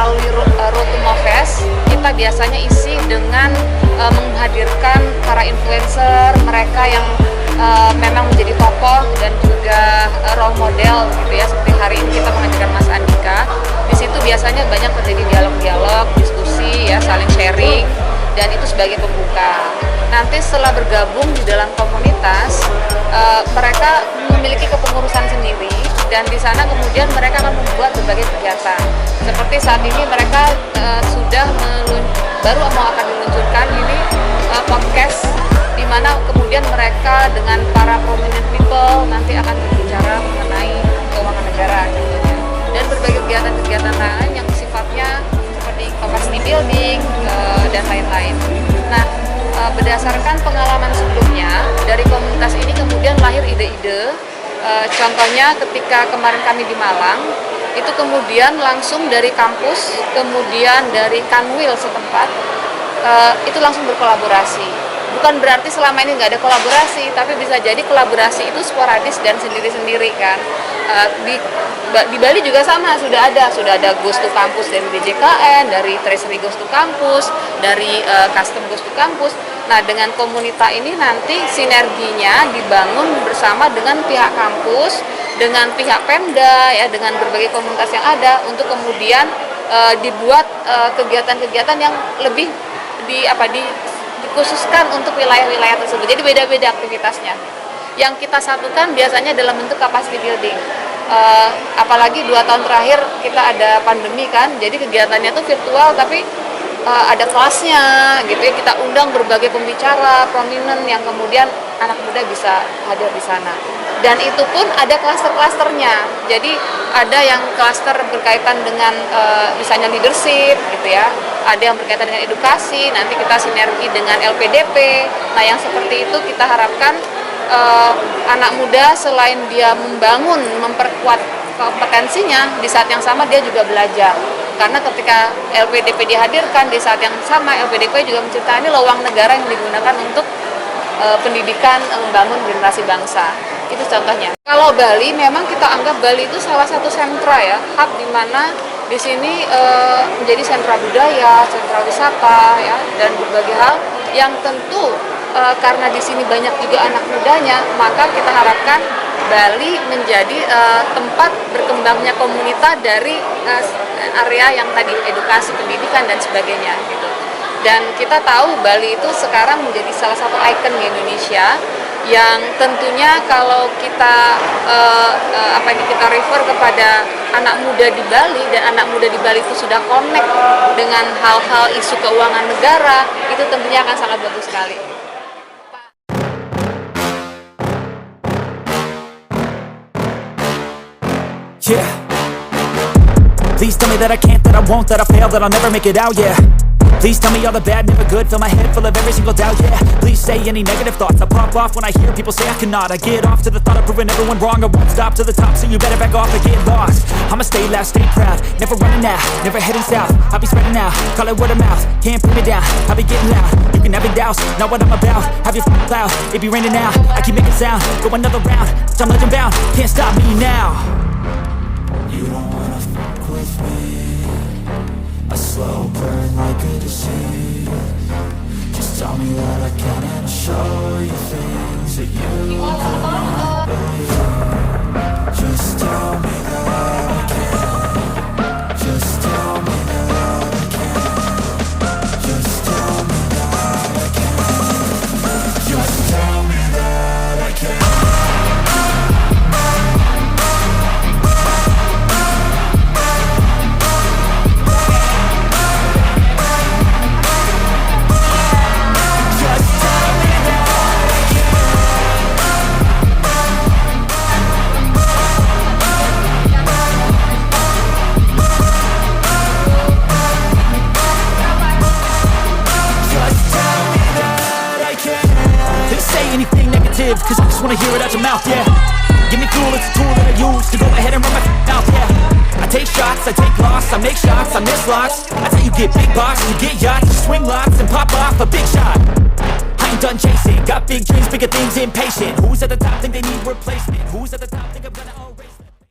melalui Road to Mofest, kita biasanya isi dengan menghadirkan para influencer, mereka yang memang menjadi tokoh dan juga role model gitu ya. Seperti hari ini kita menghadirkan Mas Andika. Di situ biasanya banyak terjadi dialog-dialog, diskusi ya, saling sharing, dan itu sebagai pembuka. Nanti setelah bergabung di dalam komunitas, mereka memiliki kepengurusan sendiri, dan di sana kemudian mereka akan membuat berbagai kegiatan. Seperti saat ini mereka baru mau akan diluncurkan ini podcast, di mana kemudian mereka dengan para prominent people nanti akan berbicara mengenai keuangan negara contohnya, dan berbagai kegiatan-kegiatan lain yang sifatnya seperti capacity building dan lain-lain. Nah, berdasarkan pengalaman sebelumnya dari komunitas ini kemudian lahir ide-ide. Contohnya ketika kemarin kami di Malang, itu kemudian langsung dari kampus, kemudian dari Kanwil setempat, itu langsung berkolaborasi. Bukan berarti selama ini nggak ada kolaborasi, tapi bisa jadi kolaborasi itu sporadis dan sendiri-sendiri kan. Di Bali juga sama, sudah ada Ghost to Campus dari DJKN, dari Treasury Ghost to Campus, dari Custom Ghost to Campus. Nah, dengan komunitas ini nanti sinerginya dibangun bersama dengan pihak kampus, dengan pihak Pemda, ya, dengan berbagai komunitas yang ada, untuk kemudian dibuat kegiatan-kegiatan yang lebih dikhususkan untuk wilayah-wilayah tersebut. Jadi beda-beda aktivitasnya. Yang kita satukan biasanya dalam bentuk capacity building. Apalagi 2 tahun terakhir kita ada pandemi kan, jadi kegiatannya tuh virtual tapi ada kelasnya gitu ya. Kita undang berbagai pembicara prominent yang kemudian anak muda bisa hadir di sana. Dan itu pun ada klaster-klasternya. Jadi ada yang klaster berkaitan dengan misalnya leadership gitu ya. Ada yang berkaitan dengan edukasi, nanti kita sinergi dengan LPDP. Nah, yang seperti itu kita harapkan anak muda selain dia memperkuat kompetensinya, di saat yang sama dia juga belajar. Karena ketika LPDP dihadirkan, di saat yang sama LPDP juga menceritakan ini lowong negara yang digunakan untuk pendidikan, membangun generasi bangsa. Itu contohnya. Kalau Bali, memang kita anggap Bali itu salah satu sentra ya, hub di mana di sini menjadi sentra budaya, sentra wisata ya, dan berbagai hal yang tentu karena di sini banyak juga anak mudanya, maka kita harapkan Bali menjadi tempat berkembangnya komunitas dari area yang tadi edukasi, pendidikan dan sebagainya gitu. Dan kita tahu Bali itu sekarang menjadi salah satu ikon di Indonesia, yang tentunya kalau kita kita refer kepada anak muda di Bali, dan anak muda di Bali itu sudah connect dengan hal-hal isu keuangan negara, itu tentunya akan sangat bagus sekali. Yeah. Please tell me that I can't, that I won't, that I fail, that I'll never make it out, yeah. Please tell me all the bad, never good, fill my head full of every single doubt, yeah. Please say any negative thoughts, I pop off when I hear people say I cannot. I get off to the thought of proving everyone wrong, I won't stop to the top, so you better back off and get lost. I'ma stay loud, stay proud, never running out, never heading south. I'll be spreading out, call it word of mouth, can't put me down, I'll be getting loud. You can have your doubts, not what I'm about, have your f***ing cloud, it be raining out, I keep making sound, go another round, I'm legend bound, can't stop me now. You don't wanna fuck with me, a slow burn like a disease. Just tell me that I can and I'll show you things that you cannot believe. Just tell me that I can. Just tell me that I can. Just tell me that I can. Just tell me that I can. Cause I just wanna hear it out your mouth, yeah. Give me fuel, it's a tool that I use to go ahead and run my mouth, yeah. I take shots, I take loss, I make shots, I miss lots. That's how you get big box, you get yachts, you swing lots and pop off a big shot. I ain't done chasing, got big dreams, bigger things, impatient. Who's at the top think they need replacement? Who's at the top think I'm gonna